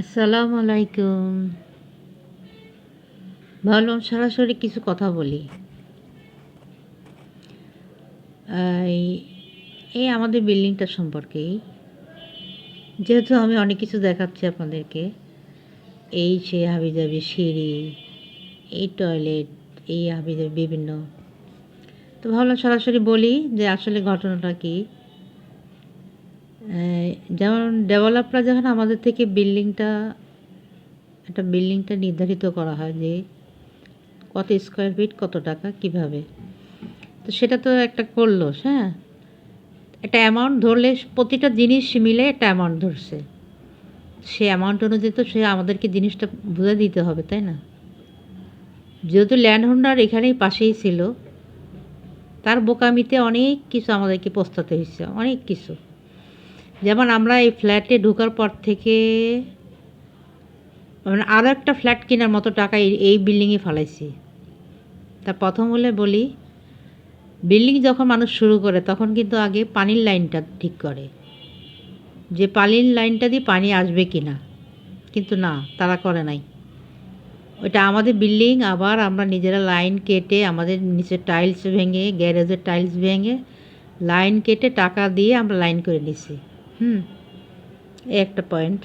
আসসালামু আলাইকুম। ভাবলাম সরাসরি কিছু কথা বলি। এই এই আমাদের বিল্ডিংটা সম্পর্কেই। যেহেতু আমি অনেক কিছু দেখাচ্ছি আপনাদেরকে। এই সেই হাবিজাবি সিঁড়ি, এই টয়লেট, এই হাবিজাবি বিভিন্ন। তো ভাবলাম সরাসরি বলি যে আসলে ঘটনাটা কী। এই যেমন ডেভেলপাররা যখন আমাদের থেকে একটা বিল্ডিংটা নির্ধারিত করা হয় যে কত স্কোয়ার ফিট, কত টাকা, কিভাবে। তো সেটা তো একটা করলো, হ্যাঁ? একটা অ্যামাউন্ট ধরলে প্রতিটা জিনিস মিলে একটা অ্যামাউন্ট ধরছে। সে অ্যামাউন্ট অনুযায়ী তো সে আমাদেরকে জিনিসটা বুঝে দিতে হবে, তাই না? যেহেতু ল্যান্ড হোল্ডার এখানেই পাশেই ছিল, তার বোকামিতে অনেক কিছু আমাদেরকে পস্তাতে হয়েছে, অনেক কিছু। যেমন আমরা এই ফ্ল্যাটে ঢোকার পর থেকে মানে আরও একটা ফ্ল্যাট কেনার মতো টাকা এই বিল্ডিংয়ে ফেলাইছি। তা প্রথম হলে বলি, বিল্ডিং যখন মানুষ শুরু করে তখন কিন্তু আগে পানির লাইনটা ঠিক করে, যে পানির লাইনটা দিয়ে পানি আসবে কি না। কিন্তু না, তারা করে নাই। ওইটা আমাদের বিল্ডিং, আবার আমরা নিজেরা লাইন কেটে আমাদের নিচে টাইলস ভেঙে, গ্যারেজের টাইলস ভেঙে লাইন কেটে টাকা দিয়ে আমরা লাইন করে নিছি। এই একটা পয়েন্ট।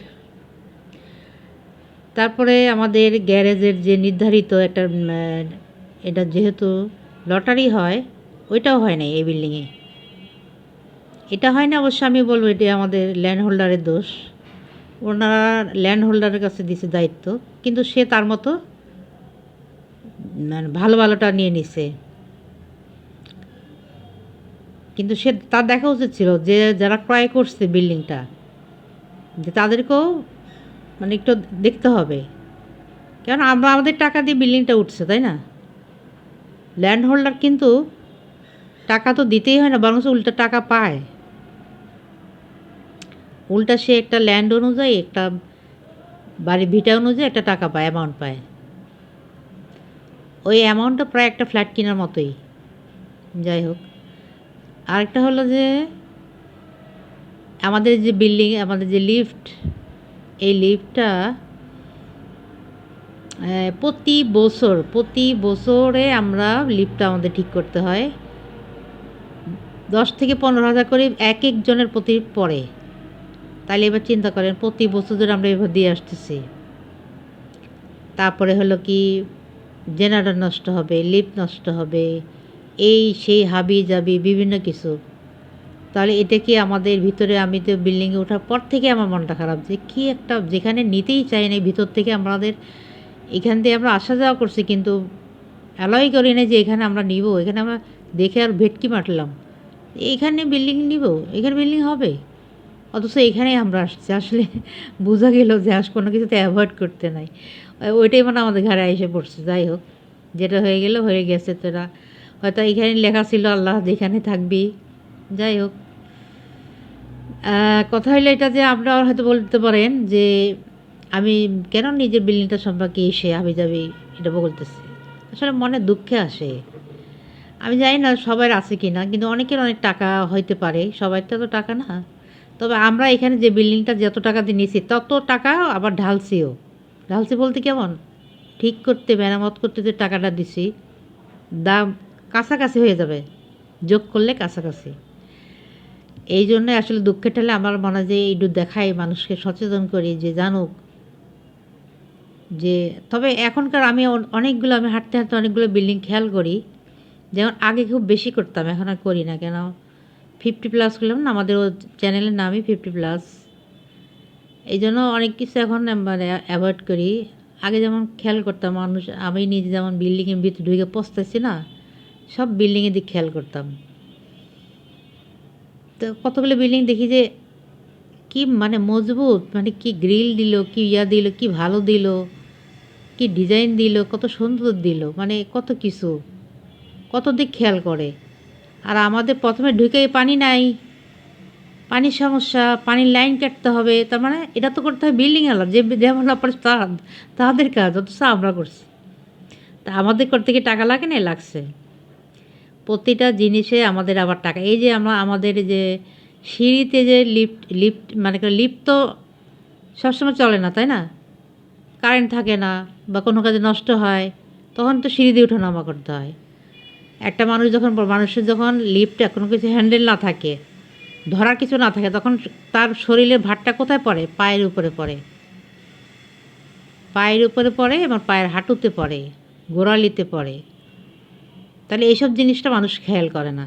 তারপরে আমাদের গ্যারেজের যে নির্ধারিত একটা এটা যেহেতু লটারি হয়, ওইটাও হয় না এই বিল্ডিংয়ে। এটা হয় না অবশ্য, আমি বলবো এটা আমাদের ল্যান্ড হোল্ডারের দোষ। ওনারা ল্যান্ড হোল্ডারের কাছে দিছে দায়িত্ব, কিন্তু সে তার মতো মানে ভালো ভালোটা নিয়ে নিছে। কিন্তু সে তার দেখা উচিত ছিল যে যারা ক্রয় করছে বিল্ডিংটা, যে তাদেরকেও মানে একটু দেখতে হবে। কেন আমরা আমাদের টাকা দিয়ে বিল্ডিংটা উঠছে, তাই না? ল্যান্ড হোল্ডার কিন্তু টাকা তো দিতেই হয় না, বরং উল্টা টাকা পায়। উল্টা সে একটা ল্যান্ড অনুযায়ী, একটা বাড়ি ভিটা অনুযায়ী একটা টাকা পায়, অ্যামাউন্ট পায়। ওই অ্যামাউন্টটা প্রায় একটা ফ্ল্যাট কেনার মতোই। যাই হোক, আরেকটা হলো যে আমাদের যে বিল্ডিং, আমাদের যে লিফট, এই লিফটটা প্রতি বছরে আমরা লিফটটা আমাদের ঠিক করতে হয়। 10,000 থেকে 15,000 করে এক একজনের প্রতি পড়ে। তাহলে এবার চিন্তা করেন, প্রতি বছর ধরে আমরা এবার দিয়ে আসতেছি। তারপরে হলো কি, জেনারেটর নষ্ট হবে, লিফট নষ্ট হবে, এই সেই হাবি জাবি বিভিন্ন কিছু। তাহলে এটা কি আমাদের ভিতরে, আমি তো বিল্ডিংয়ে ওঠার পর থেকে আমার মনটা খারাপ, যে কী একটা, যেখানে নিতেই চাই না ভিতর থেকে আমাদের, এখান দিয়ে আমরা আসা যাওয়া করছি কিন্তু অ্যালয় করি না যে এখানে আমরা নিব। এখানে আমরা দেখে আর ভেটকি মারলাম, এইখানে বিল্ডিং নিব, এখানে বিল্ডিং হবে, অথচ এখানেই আমরা আসছি। আসলে বোঝা গেল যে কোনো কিছুতে অ্যাভয়েড করতে নাই, ওইটাই মানে আমাদের ঘরে এসে পড়ছে। যাই হোক, যেটা হয়ে গেল হয়ে গেছে। তোরা হয়তো এখানে লেখা ছিল আল্লাহ যেখানে থাকবি। যাই হোক, কথা হলো এটা যে আপনারা হয়তো বলতে পারেন যে আমি কেন নিজের বিল্ডিংটা সম্পর্কে এসে হাবিজাবি এটা বলতেছি। আসলে মনে দুঃখে আসে। আমি জানি না সবার আছে কি না, কিন্তু অনেকের অনেক টাকা হইতে পারে, সবারটা তো টাকা না। তবে আমরা এখানে যে বিল্ডিংটা যত টাকা দিয়ে নিয়েছি তত টাকা আবার ঢালছিও। ঢালছি বলতে কেমন, ঠিক করতে, মেরামত করতে যে টাকাটা দিছি, দাম কাছাকাছি হয়ে যাবে, যোগ করলে কাছাকাছি। এই জন্য আসলে দুঃখের ঠেলে আমার মনে হয় যে একটু দেখাই, মানুষকে সচেতন করি যে জানুক যে। তবে এখনকার আমি অনেকগুলো, আমি হাঁটতে হাঁটতে অনেকগুলো বিল্ডিং খেয়াল করি। যেমন আগে খুব বেশি করতাম, এখন আর করি না। কেন, 50+ করলাম না, আমাদের ও চ্যানেলের নামই 50+। এই জন্য অনেক কিছু এখন মানে অ্যাভয়েড করি। আগে যেমন খেয়াল করতাম মানুষ, আমি নিজে যেমন বিল্ডিংয়ের ভিতরে ঢুকে পস্তাচ্ছি না, সব বিল্ডিংয়ের দিক খেয়াল করতাম। তো কতগুলো বিল্ডিং দেখি যে কি মানে মজবুত, মানে কি গ্রিল দিল, কি দিল, কি ভালো দিল, কি ডিজাইন দিল, কত সুন্দর দিল, মানে কত কিছু, কত দিক খেয়াল করে। আর আমাদের প্রথমে ঢুকেই পানি নাই, পানির সমস্যা, পানির লাইন কাটতে হবে। তার মানে এটা তো করতে হয় বিল্ডিংওয়ালা, যে ডেভেলপার তাদের কাজ, অথচ আমরা করছি। তা আমাদের করতে কি টাকা লাগে না? লাগছে। প্রতিটা জিনিসে আমাদের আবার টাকা। এই যে আমরা আমাদের যে সিঁড়িতে যে লিফট মানে লিফট তো সবসময় চলে না, তাই না? কারেন্ট থাকে না বা কোনো কাজে নষ্ট হয়, তখন তো সিঁড়ি দিয়ে ওঠানামা করতে হয়। একটা মানুষের যখন লিফটে কোনো কিছু হ্যান্ডেল না থাকে, ধরার কিছু না থাকে, তখন তার শরীরের ভারটা কোথায় পড়ে? পায়ের উপরে পড়ে। পায়ের উপরে পড়ে এবং পায়ের হাঁটুতে পড়ে, গোড়ালিতে পড়ে। তাহলে এইসব জিনিসটা মানুষ খেয়াল করে না,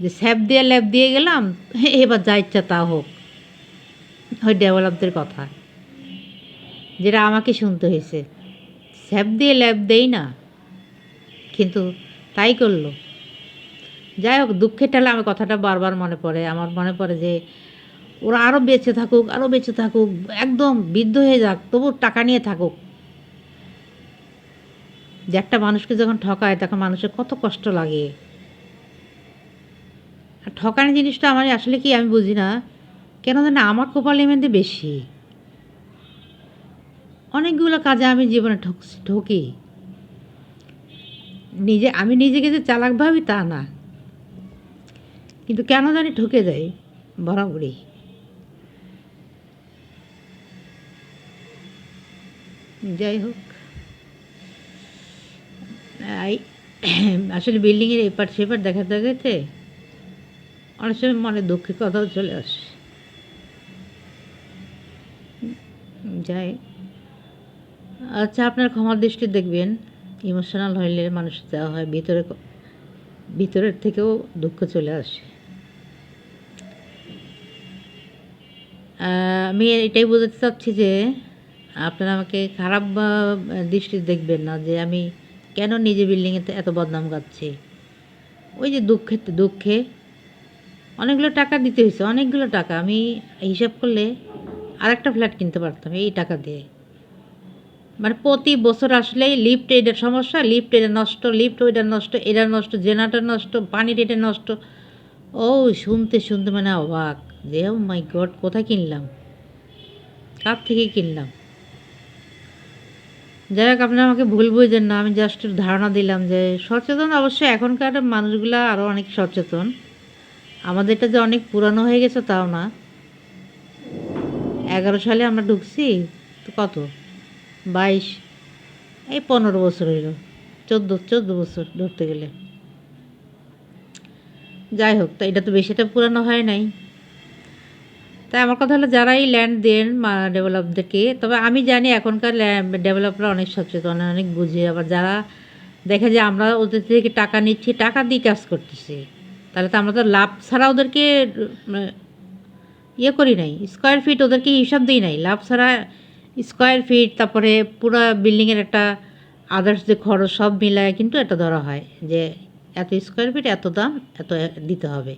যে স্যাপ দিয়ে ল্যাপ দিয়ে গেলাম, এবার যা ইচ্ছা তা হোক। ওই ডেভেলপদের কথা, যেটা আমাকে শুনতে হয়েছে। স্যাপ দিয়ে ল্যাপ দেই না, কিন্তু তাই করলো। যাই হোক, দুঃখের ঠেলা আমার কথাটা বারবার মনে পড়ে। আমার মনে পড়ে যে ওরা আরও বেঁচে থাকুক, আরও বেঁচে থাকুক, একদম বৃদ্ধ হয়ে যাক, তবু টাকা নিয়ে থাকুক। যে একটা মানুষকে যখন ঠকায় তখন মানুষের কত কষ্ট লাগে। আর ঠকানি জিনিসটা আমার আসলে কি আমি বুঝি না, কেন জানি আমার কপালে মধ্যে বেশি। অনেকগুলো কাজে আমি জীবনে ঠকি। আমি নিজেকে যে চালাক ভাবি তা না, কিন্তু কেন জানি ঠকে যাই বরাবরই। যাই হোক, আসলে বিল্ডিংয়ের এপার সেপার দেখা দেখাতে অনেক সময় মনে দুঃখের কথাও চলে আসে। যাই, আচ্ছা, আপনার ক্ষমার দৃষ্টি দেখবেন, ইমোশনাল হইলে মানুষের দেওয়া হয়, ভিতরের থেকেও দুঃখ চলে আসে। আমি এটাই বোঝাতে চাচ্ছি যে আপনারা আমাকে খারাপ দৃষ্টি দেখবেন না, যে আমি কেন নিজে বিল্ডিংয়েতে এত বদনাম গাচ্ছি। ওই যে দুঃখে অনেকগুলো টাকা দিতে হয়েছে, অনেকগুলো টাকা। আমি হিসাব করলে আরেকটা ফ্ল্যাট কিনতে পারতাম এই টাকা দিয়ে। মানে প্রতি বছর আসলেই লিফট এটার সমস্যা, লিফট এটা নষ্ট, লিফট ওইটা নষ্ট, এটা নষ্ট, জেনারেটর নষ্ট, পানির এটা নষ্ট। ও শুনতে শুনতে মানে অবাক, যে ও মাই গড, কোথায় কিনলাম, কার থেকে কিনলাম। যাই হোক, আপনি আমাকে ভুল বুঝবেন না, আমি জাস্ট ধারণা দিলাম যে সচেতন অবশ্যই এখনকার মানুষগুলা আরও অনেক সচেতন। আমাদেরটা যে অনেক পুরানো হয়ে গেছে তাও না। 11 সালে আমরা ঢুকছি, তো কত, 22, এই 15 বছর হইল, 14 বছর ধরতে গেলে। যাই হোক, তো এটা তো বেশিটা পুরানো হয় নাই। তাই আমার কথা হলো, যারাই ল্যান্ড দেন ডেভেলপদেরকে, তবে আমি জানি এখনকার ডেভেলপরা অনেক সচেতন, অনেক বুঝে। আবার যারা দেখে যে আমরা ওদের থেকে টাকা নিচ্ছি, টাকা দিয়ে কাজ করতেছি, তাহলে তো আমরা তো লাভ ছাড়া ওদেরকে ইয়ে করি নাই, স্কোয়ার ফিট ওদেরকে হিসাব দিই নাই, লাভ ছাড়া স্কোয়ার ফিট, তারপরে পুরো বিল্ডিংয়ের একটা আদার্স যে খরচ সব মিলায় কিন্তু এটা ধরা হয় যে এত স্কোয়ার ফিট এত দাম, এত দিতে হবে।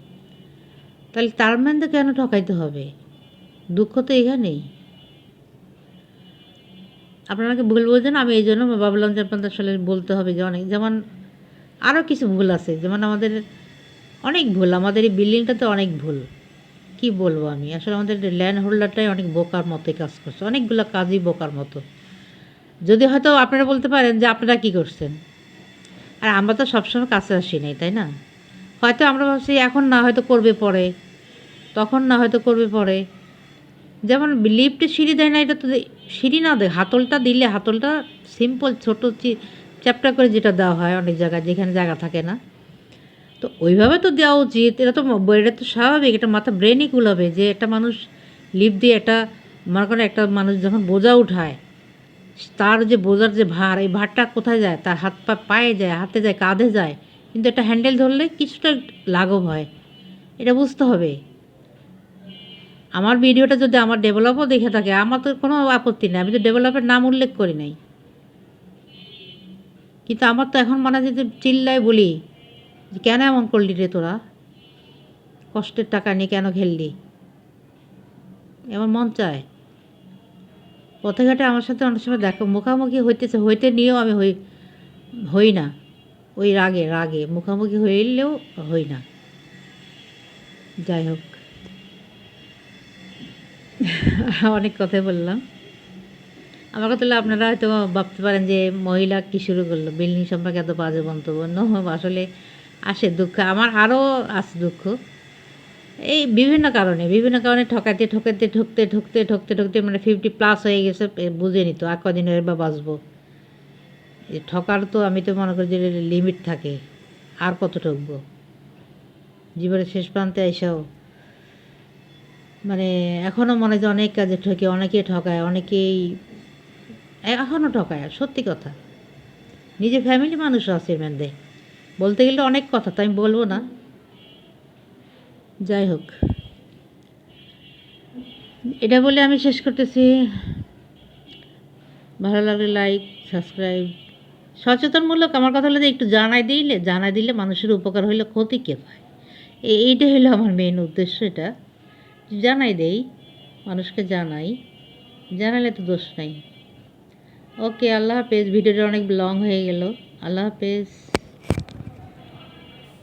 তাহলে তার মধ্যে কেন ঠকাইতে হবে? দুঃখ তো এখানেই। আপনাকে ভুল বলছেন, আমি এই জন্য ভাবলাম যে আপনাদের আসলে বলতে হবে যে অনেক, যেমন আরও কিছু ভুল আছে, যেমন আমাদের অনেক ভুল, আমাদের এই বিল্ডিংটাতে অনেক ভুল। কি বলবো আমি, আসলে আমাদের ল্যান্ড হোল্ডারটাই অনেক বোকার মতোই কাজ করছে, অনেকগুলো কাজই বোকার মতো। যদি হয়তো আপনারা বলতে পারেন যে আপনারা কী করছেন, আর আমরা তো সবসময় কাছে আসি নাই, তাই না? হয়তো আমরা ভাবছি এখন না, হয়তো করবে পরে, তখন না, হয়তো করবে পরে। যেমন লিফটে সিঁড়ি দেয় না, এটা তো সিঁড়ি না দেয়, হাতলটা দিলে, হাতলটা সিম্পল ছোটো চ্যাপটা করে যেটা দেওয়া হয় অনেক জায়গায়, যেখানে জায়গা থাকে না, তো ওইভাবে তো দেওয়া উচিত। এটা তো স্বাভাবিক, এটা মাথা ব্রেনই কুলাবে যে একটা মানুষ লিফট দিয়ে একটা, মনে করেন একটা মানুষ যখন বোঝা উঠায়, তার যে বোঝার যে ভার, এই ভারটা কোথায় যায়? তার হাত পায়ে যায়, হাতে যায়, কাঁধে যায়, কিন্তু একটা হ্যান্ডেল ধরলে কিছুটা লাঘব হয়, এটা বুঝতে হবে। আমার ভিডিওটা যদি আমার ডেভেলপও দেখে থাকে, আমার তো কোনো আপত্তি নেই, আমি তো ডেভেলপের নাম উল্লেখ করি নাই। কিন্তু আমার তো এখন মনে হয় যে চিল্লায় বলি যে কেন এমন করলি রে তোরা, কষ্টের টাকা নিয়ে কেন খেললি, এমন মন চায়। পথে ঘাটে আমার সাথে অনেক সময় দেখো মুখামুখি হইতে নিয়েও আমি হই না, ওই রাগে রাগে মুখামুখি হইলেও হই না। যাই হোক, অনেক কথাই বললাম। আমার কথা হলো, আপনারা হয়তো ভাবতে পারেন যে মহিলা কী শুরু করলো, বিল্ডিং সম্পর্কে এত বাজে মন্তব্য। আসলে আসে দুঃখ, আমার আরও আছে দুঃখ, এই বিভিন্ন কারণে ঠকাতে ঠকাতে ঠকতে ঠকতে ঠকতে ঠকতে মানে 50+ হয়ে গেছে, বুঝে নিত আর কদিন বা বাঁচবো। এই ঠকার তো আমি তো মনে করি যে লিমিট থাকে, আর কত ঠকবো। জীবনের শেষ প্রান্তে এসেও মানে এখনও মনে হয় যে অনেক কাজে ঠকে, অনেকেই ঠকায়, অনেকেই এখনও ঠকায়, সত্যি কথা। নিজে ফ্যামিলি মানুষও আছে এর মধ্যে, বলতে গেলে অনেক কথা, তো আমি বলবো না। যাই হোক, এটা বলে আমি শেষ করতেছি। ভালো লাগলে লাইক, সাবস্ক্রাইব। সচেতনমূলক আমার কথা হলো যে একটু জানাই দিলে মানুষের উপকার হইলে ক্ষতি কে পায়। এইটা হলো আমার মেইন উদ্দেশ্য। এটা জানাই দেই, মানুষকে জানালে তো দোষ নাই। ওকে, আল্লাহ হাফেজ। ভিডিওটা অনেক লং হয়ে গেল। আল্লাহ হাফেজ।